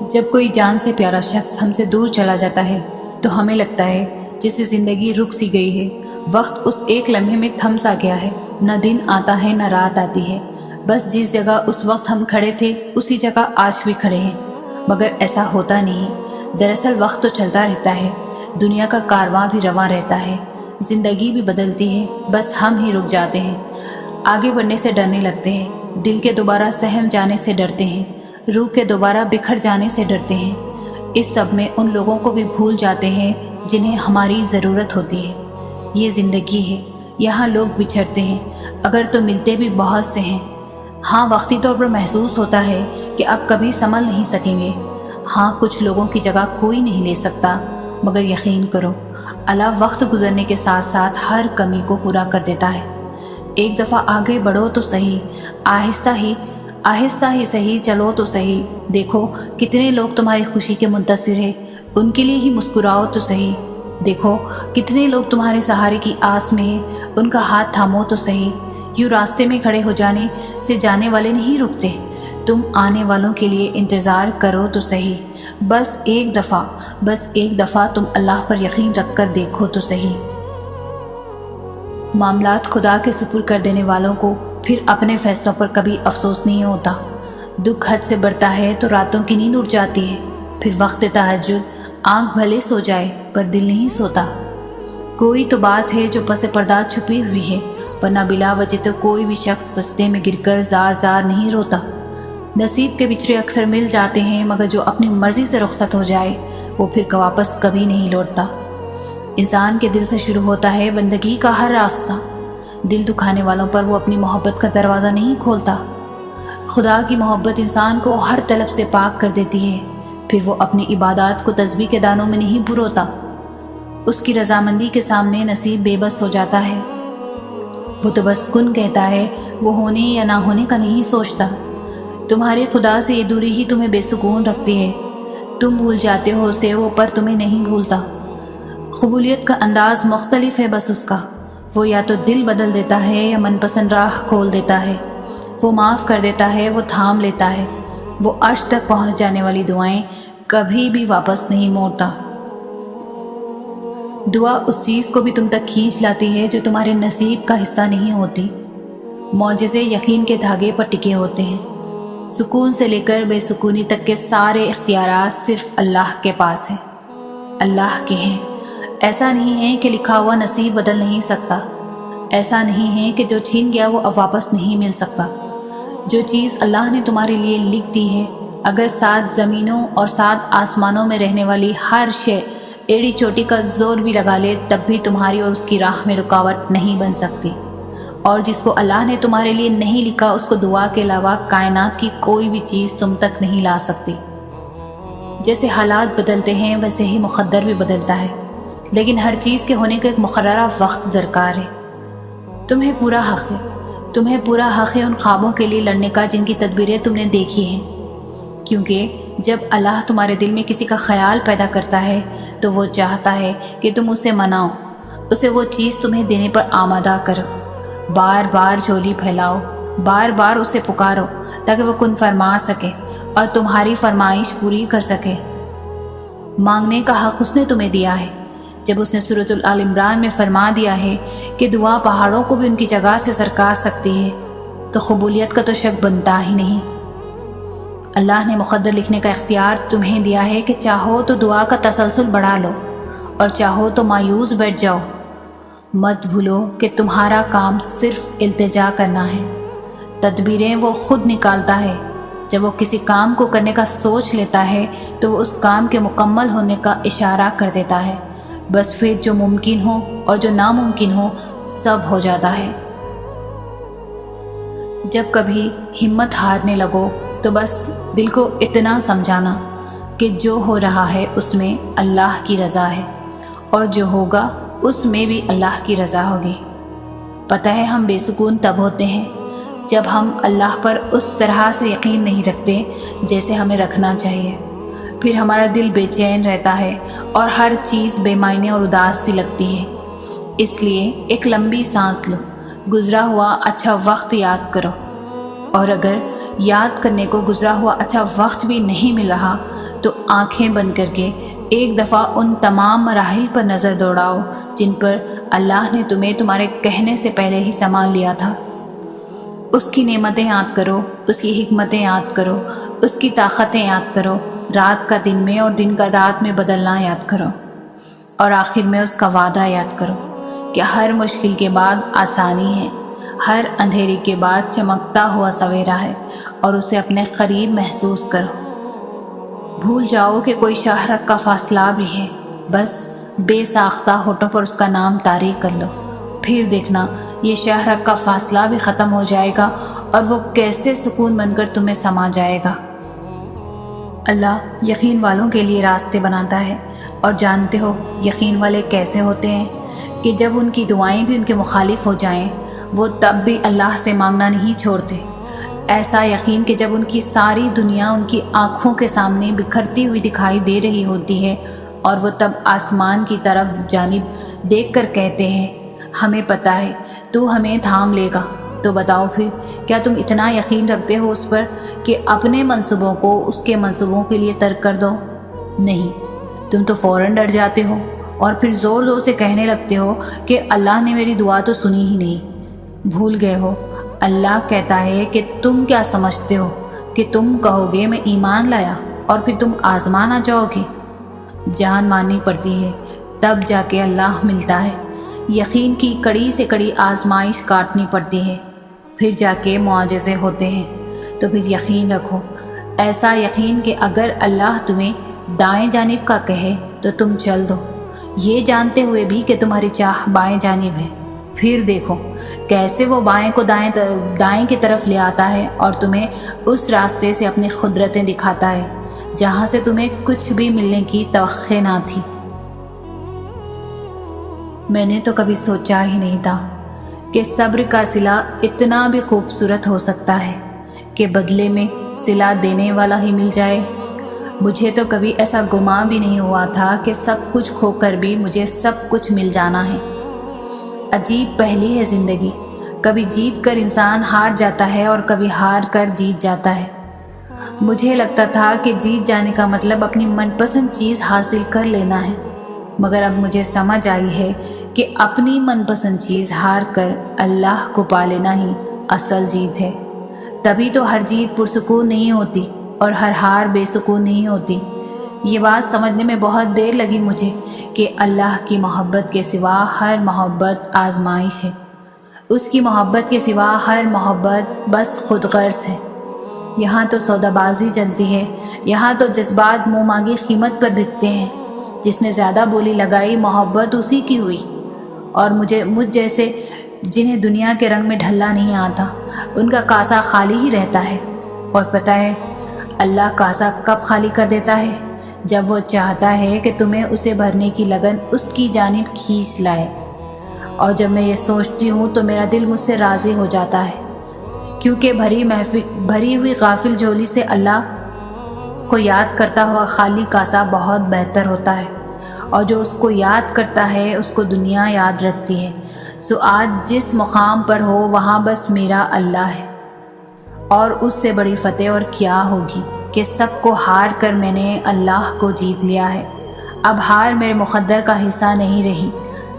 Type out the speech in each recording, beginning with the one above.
جب کوئی جان سے پیارا شخص ہم سے دور چلا جاتا ہے تو ہمیں لگتا ہے جیسے زندگی رک سی گئی ہے، وقت اس ایک لمحے میں تھم سا گیا ہے، نہ دن آتا ہے نہ رات آتی ہے، بس جس جگہ اس وقت ہم کھڑے تھے اسی جگہ آج بھی کھڑے ہیں۔ مگر ایسا ہوتا نہیں، دراصل وقت تو چلتا رہتا ہے، دنیا کا کارواں بھی رواں رہتا ہے، زندگی بھی بدلتی ہے، بس ہم ہی رک جاتے ہیں، آگے بڑھنے سے ڈرنے لگتے ہیں، دل کے دوبارہ سہم جانے سے ڈرتے ہیں، روح کے دوبارہ بکھر جانے سے ڈرتے ہیں، اس سب میں ان لوگوں کو بھی بھول جاتے ہیں جنہیں ہماری ضرورت ہوتی ہے۔ یہ زندگی ہے، یہاں لوگ بچھڑتے ہیں، اگر تو ملتے بھی بہت سے ہیں۔ ہاں، وقتی طور پر محسوس ہوتا ہے کہ اب کبھی سنبھل نہیں سکیں گے، ہاں کچھ لوگوں کی جگہ کوئی نہیں لے سکتا، مگر یقین کرو اللہ وقت گزرنے کے ساتھ ساتھ ہر کمی کو پورا کر دیتا ہے۔ ایک دفعہ آگے بڑھو تو صحیح، آہستہ ہی صحیح، چلو تو صحیح، دیکھو کتنے لوگ تمہاری خوشی کے منتظر ہیں، ان کے لیے ہی مسکراؤ تو صحیح، دیکھو کتنے لوگ تمہارے سہارے کی آس میں ہیں، ان کا ہاتھ تھامو تو صحیح۔ یوں راستے میں کھڑے ہو جانے سے جانے والے نہیں رکتے، تم آنے والوں کے لیے انتظار کرو تو صحیح، بس ایک دفعہ تم اللہ پر یقین رکھ کر دیکھو تو صحیح۔ معاملات خدا کے سپرد کر دینے والوں کو پھر اپنے فیصلوں پر کبھی افسوس نہیں ہوتا۔ دکھ حد سے بڑھتا ہے تو راتوں کی نیند اڑ جاتی ہے، پھر وقت تہجد آنکھ بھلے سو جائے پر دل نہیں سوتا۔ کوئی تو بات ہے جو پس پردہ چھپی ہوئی ہے، ورنہ بلا وجہ تو کوئی بھی شخص سجدے میں گر کر زار زار نہیں روتا۔ نصیب کے بچھڑے اکثر مل جاتے ہیں، مگر جو اپنی مرضی سے رخصت ہو جائے وہ پھر واپس کبھی نہیں لوٹتا۔ انسان کے دل سے شروع ہوتا ہے بندگی کا ہر راستہ، دل دکھانے والوں پر وہ اپنی محبت کا دروازہ نہیں کھولتا۔ خدا کی محبت انسان کو ہر طلب سے پاک کر دیتی ہے، پھر وہ اپنی عبادات کو تسبیح کے دانوں میں نہیں پروتا۔ اس کی رضامندی کے سامنے نصیب بے بس ہو جاتا ہے، وہ تو بس کن کہتا ہے، وہ ہونے یا نہ ہونے کا نہیں سوچتا۔ تمہارے خدا سے یہ دوری ہی تمہیں بے سکون رکھتی ہے، تم بھول جاتے ہو اسے، وہ پر تمہیں نہیں بھولتا۔ قبولیت کا انداز مختلف ہے بس اس کا، وہ یا تو دل بدل دیتا ہے یا من پسند راہ کھول دیتا ہے، وہ معاف کر دیتا ہے، وہ تھام لیتا ہے، وہ عرش تک پہنچ جانے والی دعائیں کبھی بھی واپس نہیں موڑتا۔ دعا اس چیز کو بھی تم تک کھینچ لاتی ہے جو تمہارے نصیب کا حصہ نہیں ہوتی۔ معجزے یقین کے دھاگے پر ٹکے ہوتے ہیں، سکون سے لے کر بے سکونی تک کے سارے اختیارات صرف اللہ کے پاس ہیں، اللہ کے ہیں۔ ایسا نہیں ہے کہ لکھا ہوا نصیب بدل نہیں سکتا، ایسا نہیں ہے کہ جو چھین گیا وہ اب واپس نہیں مل سکتا۔ جو چیز اللہ نے تمہارے لیے لکھ دی ہے، اگر 7 زمینوں اور 7 آسمانوں میں رہنے والی ہر شے ایڑی چوٹی کا زور بھی لگا لے تب بھی تمہاری اور اس کی راہ میں رکاوٹ نہیں بن سکتی، اور جس کو اللہ نے تمہارے لیے نہیں لکھا اس کو دعا کے علاوہ کائنات کی کوئی بھی چیز تم تک نہیں لا سکتی۔ جیسے حالات بدلتے ہیں ویسے ہی مقدر بھی بدلتا ہے، لیکن ہر چیز کے ہونے کا ایک مقررہ وقت درکار ہے۔ تمہیں پورا حق ہے ان خوابوں کے لیے لڑنے کا جن کی تدبیریں تم نے دیکھی ہیں، کیونکہ جب اللہ تمہارے دل میں کسی کا خیال پیدا کرتا ہے تو وہ چاہتا ہے کہ تم اسے مناؤ، اسے وہ چیز تمہیں دینے پر آمادہ کرو، بار بار جھولی پھیلاؤ، بار بار اسے پکارو تاکہ وہ کن فرما سکے اور تمہاری فرمائش پوری کر سکے۔ مانگنے کا حق اس نے تمہیں دیا ہے، جب اس نے سورۃ آل عمران میں فرما دیا ہے کہ دعا پہاڑوں کو بھی ان کی جگہ سے سرکا سکتی ہے، تو قبولیت کا تو شک بنتا ہی نہیں۔ اللہ نے مقدر لکھنے کا اختیار تمہیں دیا ہے کہ چاہو تو دعا کا تسلسل بڑھا لو اور چاہو تو مایوس بیٹھ جاؤ۔ مت بھولو کہ تمہارا کام صرف التجا کرنا ہے، تدبیریں وہ خود نکالتا ہے۔ جب وہ کسی کام کو کرنے کا سوچ لیتا ہے تو وہ اس کام کے مکمل ہونے کا اشارہ کر دیتا ہے، بس پھر جو ممکن ہو اور جو ناممکن ہو سب ہو جاتا ہے۔ جب کبھی ہمت ہارنے لگو تو بس دل کو اتنا سمجھانا کہ جو ہو رہا ہے اس میں اللہ کی رضا ہے، اور جو ہوگا اس میں بھی اللہ کی رضا ہوگی۔ پتہ ہے ہم بے سکون تب ہوتے ہیں جب ہم اللہ پر اس طرح سے یقین نہیں رکھتے جیسے ہمیں رکھنا چاہیے، پھر ہمارا دل بے چین رہتا ہے اور ہر چیز بے معنی اور اداس سی لگتی ہے۔ اس لیے ایک لمبی سانس لو، گزرا ہوا اچھا وقت یاد کرو، اور اگر یاد کرنے کو گزرا ہوا اچھا وقت بھی نہیں مل رہا تو آنکھیں بند کر کے ایک دفعہ ان تمام مراحل پر نظر دوڑاؤ جن پر اللہ نے تمہیں تمہارے کہنے سے پہلے ہی سنبھال لیا تھا۔ اس کی نعمتیں یاد کرو، اس کی حکمتیں یاد کرو، اس کی طاقتیں یاد کرو، رات کا دن میں اور دن کا رات میں بدلنا یاد کرو، اور آخر میں اس کا وعدہ یاد کرو کہ ہر مشکل کے بعد آسانی ہے، ہر اندھیرے کے بعد چمکتا ہوا سویرا ہے، اور اسے اپنے قریب محسوس کرو۔ بھول جاؤ کہ کوئی شہرک کا فاصلہ بھی ہے، بس بے ساختہ ہونٹوں پر اس کا نام طاری کر لو، پھر دیکھنا یہ شہرک کا فاصلہ بھی ختم ہو جائے گا اور وہ کیسے سکون بن کر تمہیں سما جائے گا۔ اللہ یقین والوں کے لیے راستے بناتا ہے، اور جانتے ہو یقین والے کیسے ہوتے ہیں کہ جب ان کی دعائیں بھی ان کے مخالف ہو جائیں وہ تب بھی اللہ سے مانگنا نہیں چھوڑتے۔ ایسا یقین کہ جب ان کی ساری دنیا ان کی آنکھوں کے سامنے بکھرتی ہوئی دکھائی دے رہی ہوتی ہے اور وہ تب آسمان کی طرف جانب دیکھ کر کہتے ہیں ہمیں پتہ ہے تو ہمیں تھام لے گا۔ تو بتاؤ پھر کیا تم اتنا یقین رکھتے ہو اس پر کہ اپنے منصوبوں کو اس کے منصوبوں کے لیے ترک کر دو؟ نہیں، تم تو فوراً ڈر جاتے ہو اور پھر زور زور سے کہنے لگتے ہو کہ اللہ نے میری دعا تو سنی ہی نہیں۔ بھول گئے ہو اللہ کہتا ہے کہ تم کیا سمجھتے ہو کہ تم کہو گے میں ایمان لایا اور پھر تم آزما نہ جاؤ گے؟ جان ماننی پڑتی ہے تب جا کے اللہ ملتا ہے، یقین کی کڑی سے کڑی آزمائش کاٹنی پڑتی ہے، پھر جا کے معجزے ہوتے ہیں۔ تو پھر یقین رکھو، ایسا یقین کہ اگر اللہ تمہیں دائیں جانب کا کہے تو تم چل دو، یہ جانتے ہوئے بھی کہ تمہاری چاہ بائیں جانب ہے، پھر دیکھو کیسے وہ بائیں کو دائیں کی طرف لے آتا ہے اور تمہیں اس راستے سے اپنی قدرتیں دکھاتا ہے جہاں سے تمہیں کچھ بھی ملنے کی توقع نہ تھی۔ میں نے تو کبھی سوچا ہی نہیں تھا کہ صبر کا صلہ اتنا بھی خوبصورت ہو سکتا ہے کہ بدلے میں صلہ دینے والا ہی مل جائے۔ مجھے تو کبھی ایسا گمان بھی نہیں ہوا تھا کہ سب کچھ کھو کر بھی مجھے سب کچھ مل جانا ہے۔ عجیب پہلی ہے زندگی، کبھی جیت کر انسان ہار جاتا ہے اور کبھی ہار کر جیت جاتا ہے۔ مجھے لگتا تھا کہ جیت جانے کا مطلب اپنی من پسند چیز حاصل کر لینا ہے، مگر اب مجھے سمجھ آئی ہے کہ اپنی من پسند چیز ہار کر اللہ کو پا لینا ہی اصل جیت ہے۔ تبھی تو ہر جیت پرسکون نہیں ہوتی اور ہر ہار بے سکون نہیں ہوتی۔ یہ بات سمجھنے میں بہت دیر لگی مجھے کہ اللہ کی محبت کے سوا ہر محبت آزمائش ہے، اس کی محبت کے سوا ہر محبت بس خود غرض ہے۔ یہاں تو سودا بازی چلتی ہے، یہاں تو جذبات منہ مانگی قیمت پر بکتے ہیں، جس نے زیادہ بولی لگائی محبت اسی کی ہوئی، اور مجھ جیسے جنہیں دنیا کے رنگ میں ڈھلنا نہیں آتا ان کا کاسا خالی ہی رہتا ہے۔ اور پتہ ہے اللہ کاسا کب خالی کر دیتا ہے؟ جب وہ چاہتا ہے کہ تمہیں اسے بھرنے کی لگن اس کی جانب کھینچ لائے۔ اور جب میں یہ سوچتی ہوں تو میرا دل مجھ سے راضی ہو جاتا ہے، کیونکہ بھری ہوئی غافل جھولی سے اللہ کو یاد کرتا ہوا خالی کاسا بہت بہتر ہوتا ہے، اور جو اس کو یاد کرتا ہے اس کو دنیا یاد رکھتی ہے۔ سو آج جس مقام پر ہو وہاں بس میرا اللہ ہے، اور اس سے بڑی فتح اور کیا ہوگی کہ سب کو ہار کر میں نے اللہ کو جیت لیا ہے۔ اب ہار میرے مقدر کا حصہ نہیں رہی،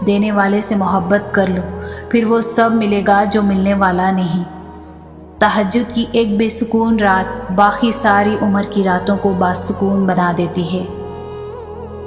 دینے والے سے محبت کر لو، پھر وہ سب ملے گا جو ملنے والا نہیں۔ تہجد کی ایک بے سکون رات باقی ساری عمر کی راتوں کو باسکون بنا دیتی ہے۔